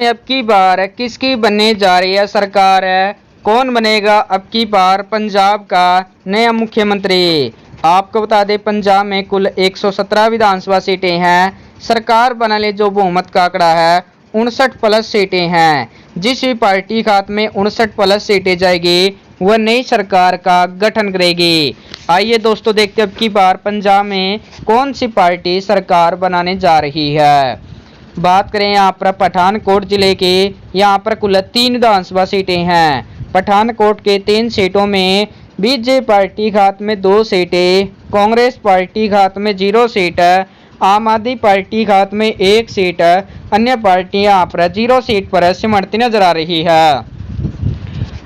में अब की बार किसकी बनने जा रही है सरकार है? कौन बनेगा अब की बार पंजाब का नया मुख्यमंत्री? आपको बता दें, पंजाब में कुल 117 विधानसभा सीटें हैं। सरकार बनाने जो बहुमत का आंकड़ा है 59 प्लस सीटें हैं। जिस भी पार्टी के हाथ में 59 प्लस सीटें जाएगी वह नई सरकार का गठन करेगी। आइए दोस्तों देखते अब की बार पंजाब में कौन सी पार्टी सरकार बनाने जा रही है। बात करें यहाँ पर पठानकोट जिले के, यहाँ पर कुल 3 विधानसभा सीटें हैं। पठानकोट के 3 सीटों में बीजेपी पार्टी के हाथ में 2 सीटें, कांग्रेस पार्टी के हाथ में 0 सीट, आम आदमी पार्टी के हाथ में 1 सीट, अन्य पार्टियां यहाँ पर 0 सीट पर सिमटती नजर आ रही है।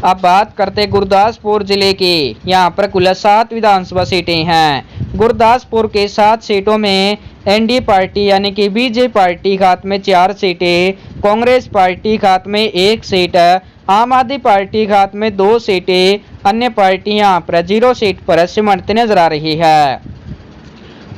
अब बात करते गुरदासपुर जिले की, यहाँ पर कुल 7 विधानसभा सीटें हैं। गुरदासपुर के 7 सीटों में एनडीए पार्टी यानी कि बीजेपी पार्टी के हाथ में 4 सीटें, कांग्रेस पार्टी के हाथ में 1 सीट, आम आदमी पार्टी के हाथ में 2 सीटें, अन्य पार्टियां यहाँ पर 0 सीट पर सिमटती नजर आ रही है।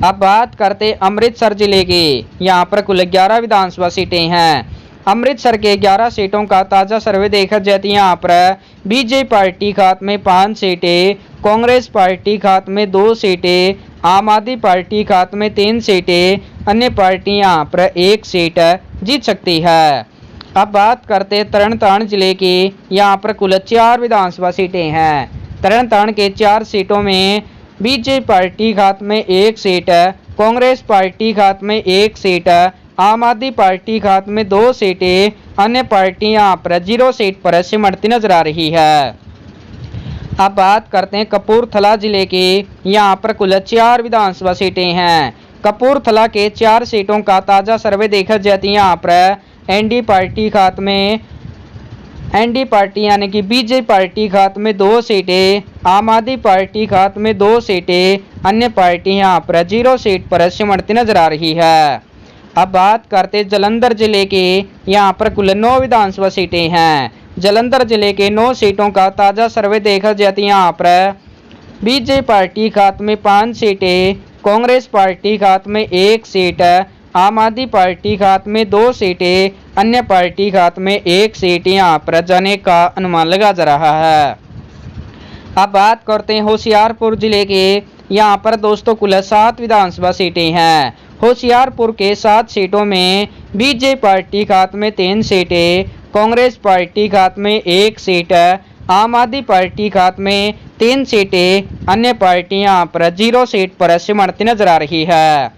अब बात करते अमृतसर जिले की, यहाँ पर कुल 11 विधानसभा सीटें हैं। अमृतसर के 11 सीटों का ताज़ा सर्वे देखा जाती है। यहाँ पर बीजेपी पार्टी के हाथ में 5 सीटें, कांग्रेस पार्टी के हाथ में 2 सीटें, आम आदमी पार्टी के हाथ में 3 सीटें, अन्य पार्टियां यहाँ पर 1 सीट जीत सकती है। अब बात करते तरन जिले की, यहाँ पर कुल 4 विधानसभा सीटें हैं। तरन के 4 सीटों में बीजेपी पार्टी के हाथ में 1 सीट, कांग्रेस पार्टी के हाथ में 1 सीट, आम आदमी पार्टी के हाथ में 2 सीटें, अन्य पार्टियां यहाँ पर 0 सीट पर सिमटती नजर आ रही है। अब बात करते हैं कपूरथला जिले की, यहाँ पर कुल 4 विधानसभा सीटें हैं। कपूरथला के 4 सीटों का ताज़ा सर्वे देखा जाती है। यहाँ पर एनडीए पार्टी के हाथ में, एनडीए पार्टी यानी कि बीजेपी पार्टी के हाथ में 2 सीटें, आम आदमी पार्टी के हाथ में 2 सीटें, अन्य पार्टी यहाँ पर 0 सीट पर सिमटती नजर आ रही है। अब बात करते जालंधर जिले की, यहाँ पर कुल 9 विधानसभा सीटें हैं। जालंधर जिले के 9 सीटों का ताज़ा सर्वे देखा जाती है। यहाँ पर बीजेपी पार्टी के हाथ में 5 सीटें, कांग्रेस पार्टी के हाथ में 1 सीट, आम आदमी पार्टी के हाथ में 2 सीटें, अन्य पार्टी के हाथ में 1 सीट यहाँ पर जाने का अनुमान लगा जा रहा है। अब बात करते हैं होशियारपुर जिले के, यहाँ पर दोस्तों कुल 7 विधानसभा सीटें हैं। होशियारपुर के 7 सीटों में बीजेपी पार्टी के हाथ में 3 सीटें, कांग्रेस पार्टी के हाथ में 1 सीट, आम आदमी पार्टी के हाथ में 3 सीटें, अन्य पार्टियां यहाँ पर 0 सीट पर सिमटती नजर आ रही है।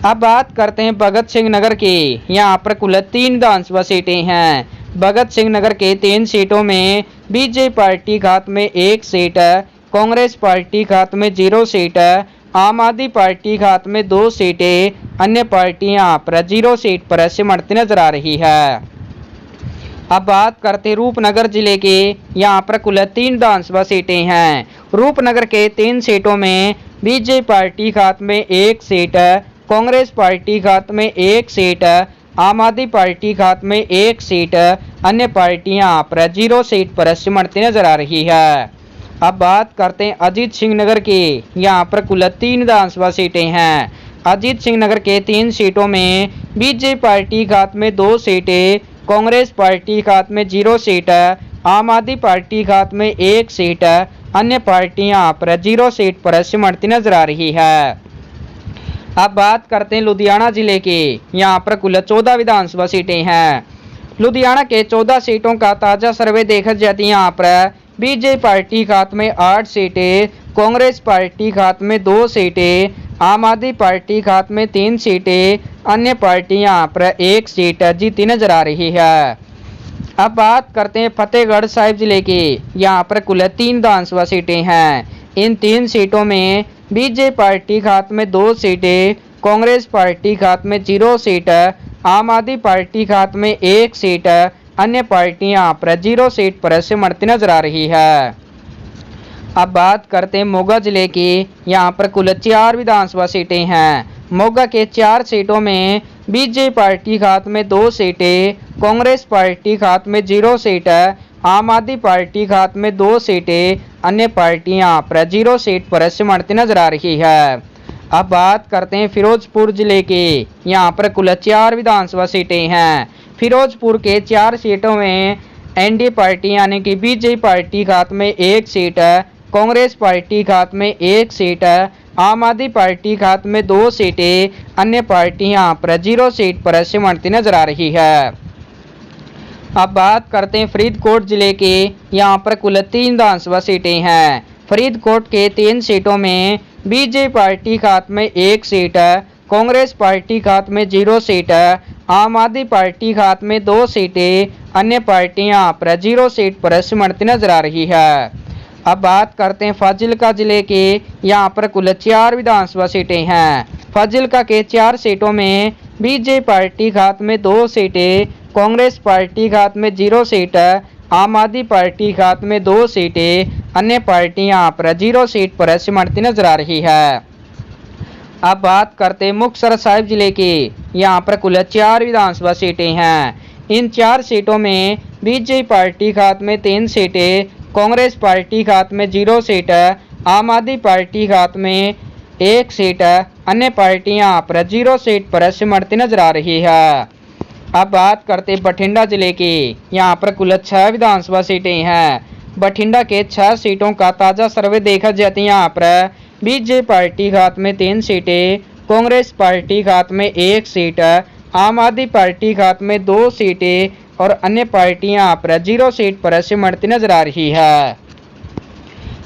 अब बात करते हैं भगत सिंह नगर की, यहाँ पर कुल 3 विधानसभा सीटें हैं। भगत सिंह नगर के 3 सीटों में बीजेपी पार्टी के हाथ में 1 सीट, कांग्रेस पार्टी के हाथ में 0 सीट, आम आदमी पार्टी के हाथ में 2 सीटें, अन्य पार्टियां यहाँ पर 0 सीट पर सिमटती नजर आ रही है। अब बात करते रूपनगर जिले के, यहाँ पर कुल 3 विधानसभा सीटें हैं। रूपनगर के 3 सीटों में बीजेपी पार्टी के हाथ में 1 सीट, कांग्रेस पार्टी के हाथ में 1 सीट, आम आदमी पार्टी के हाथ में 1 सीट, अन्य पार्टियां यहाँ पर 0 सीट पर सिमटती नजर आ रही है। अब बात करते हैं अजीत सिंह नगर की, यहाँ पर कुल 3 विधानसभा सीटें हैं। अजीत सिंह नगर के 3 सीटों में बीजेपी पार्टी के हाथ में 2 सीटें, कांग्रेस पार्टी के हाथ में 0 सीट, आम आदमी पार्टी के हाथ में 1 सीट, अन्य पार्टियां यहाँ पर 0 सीट पर सिमटती नजर आ रही है। अब बात करते हैं लुधियाना जिले की, यहाँ पर कुल 14 विधानसभा सीटें हैं। लुधियाना के 14 सीटों का ताज़ा सर्वे देखा जाती है। यहाँ पर बीजेपी पार्टी के हाथ में 8 सीटें, कांग्रेस पार्टी के हाथ में 2 सीटें, आम आदमी पार्टी के हाथ में 3 सीटें, अन्य पार्टियां यहाँ पर 1 सीट जीती नजर आ रही है। अब बात करते हैं फतेहगढ़ साहिब जिले की, यहाँ पर कुल 3 विधानसभा सीटें हैं। इन 3 सीटों में बीजेपी पार्टी के हाथ में 2 सीटें, कांग्रेस पार्टी के हाथ में 0 सीट, आम आदमी पार्टी के हाथ में 1 सीट, अन्य पार्टियां यहाँ पर 0 सीट पर सिमटती नजर आ रही है। अब बात करते हैं मोगा जिले की, यहाँ पर कुल 4 विधानसभा सीटें हैं। मोगा के 4 सीटों में बीजेपी पार्टी के हाथ में 2 सीटें, कांग्रेस पार्टी के हाथ में 0 सीट, आम आदमी पार्टी के हाथ में 2 सीटें, अन्य पार्टियां यहाँ पर 0 सीट पर सिमटती नजर आ रही है। अब बात करते हैं फिरोजपुर जिले की, यहाँ पर कुल 4 विधानसभा सीटें हैं। फिरोजपुर के 4 सीटों में एनडीए पार्टी यानी कि बीजेपी पार्टी के हाथ में 1 सीट है, कांग्रेस पार्टी के हाथ में 1 सीट है, आम आदमी पार्टी के हाथ में 2 सीटें, अन्य पार्टी यहाँ पर 0 सीट पर सिमटती नजर आ रही है। अब बात करते हैं फरीदकोट जिले के, यहाँ पर कुल 3 विधानसभा सीटें हैं। फरीदकोट के 3 सीटों में बीजेपी पार्टी के हाथ में 1 सीट है, कांग्रेस पार्टी के हाथ में 0 सीट है, आम आदमी पार्टी के हाथ में 2 सीटें, अन्य पार्टी यहाँ पर 0 सीट पर सिमटती नजर आ रही है। अब बात करते हैं फाजिल्का जिले के, यहाँ पर कुल 4 विधानसभा सीटें हैं। फाजिल्का के 4 सीटों में बीजेपी पार्टी के हाथ में 2 सीटें, कांग्रेस पार्टी के हाथ में 0 सीट है, आम आदमी पार्टी के हाथ में 2 सीटें, अन्य पार्टी यहाँ पर 0 सीट पर सिमटती नजर आ रही है। अब बात करते हैं मुक्तसर साहिब जिले की, यहाँ पर कुल 4 विधानसभा सीटें हैं। इन 4 सीटों में बीजेपी पार्टी के हाथ में 3 सीटें, कांग्रेस पार्टी के हाथ में 0 सीट है, आम आदमी पार्टी के हाथ में 1 सीट है, अन्य पार्टी यहाँ पर 0 सीट पर सिमटती नजर आ रही है। अब बात करते बठिंडा जिले की, यहाँ पर कुल 6 विधानसभा सीटें हैं। बठिंडा के 6 सीटों का ताज़ा सर्वे देखा जाता है। यहाँ पर बीजेपी पार्टी के हाथ में 3 सीटें, कांग्रेस पार्टी के हाथ में 1 सीट, आम आदमी पार्टी के हाथ में 2 सीटें और अन्य पार्टी यहाँ पर 0 सीट पर सिमटती नजर आ रही है।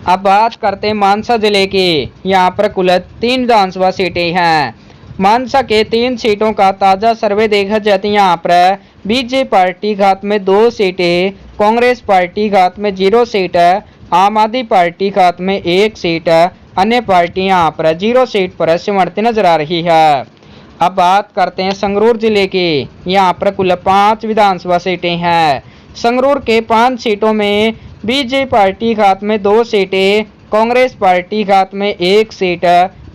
अब बात करते हैं मानसा जिले की, यहाँ पर कुल 3 विधानसभा सीटें हैं। मानसा के 3 सीटों का ताज़ा सर्वे देखा जाता है। यहाँ पर बीजेपी पार्टी के हाथ में 2 सीटें, कांग्रेस पार्टी के हाथ में 0 सीट, आम आदमी पार्टी के हाथ में 1 सीट, अन्य पार्टी यहाँ पर 0 सीट पर सिमटती नजर आ रही है। अब बात करते हैं संगरूर जिले की, यहाँ पर कुल 5 विधानसभा सीटें हैं। संगरूर के 5 सीटों में बीजेपी पार्टी के हाथ में 2 सीटें, कांग्रेस पार्टी के हाथ में 1 सीट,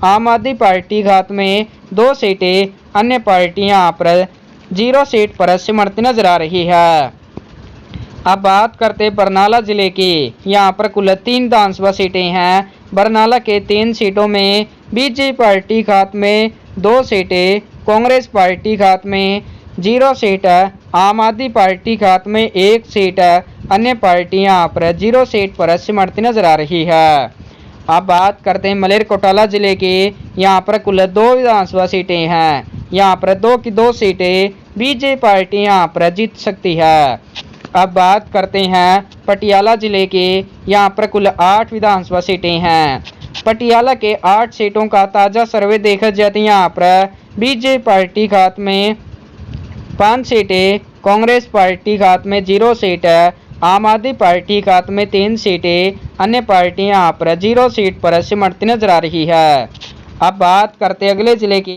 आम आदमी पार्टी के हाथ में 2 सीटें, अन्य पार्टी यहाँ पर 0 सीट पर सिमटती नजर आ रही है। अब बात करते बरनाला जिले की, यहाँ पर कुल 3 विधानसभा सीटें हैं। बरनाला के 3 सीटों में बीजेपी पार्टी के हाथ में 2 सीटें, कांग्रेस पार्टी के हाथ में 0 सीट, आम आदमी पार्टी के हाथ में 1 सीट, अन्य पार्टी यहाँ पर 0 सीट पर सिमटती नजर आ रही है। अब बात करते हैं मलेरकोटला जिले के, यहाँ पर कुल 2 विधानसभा सीटें हैं। यहाँ पर 2 की 2 सीटें बीजेपी पार्टी यहाँ पर जीत सकती है। अब बात करते हैं पटियाला जिले के, यहाँ पर कुल 8 विधानसभा सीटें हैं। पटियाला के 8 सीटों का ताज़ा सर्वे देखा जाता है। यहाँ पर बीजेपी पार्टी के हाथ में 5 सीटें, कांग्रेस पार्टी के हाथ में 0 सीट, आम आदमी पार्टी के हाथ में 3 सीटें, अन्य पार्टी यहाँ पर 0 सीट पर सिमटती नजर आ रही है। अब बात करते अगले जिले की।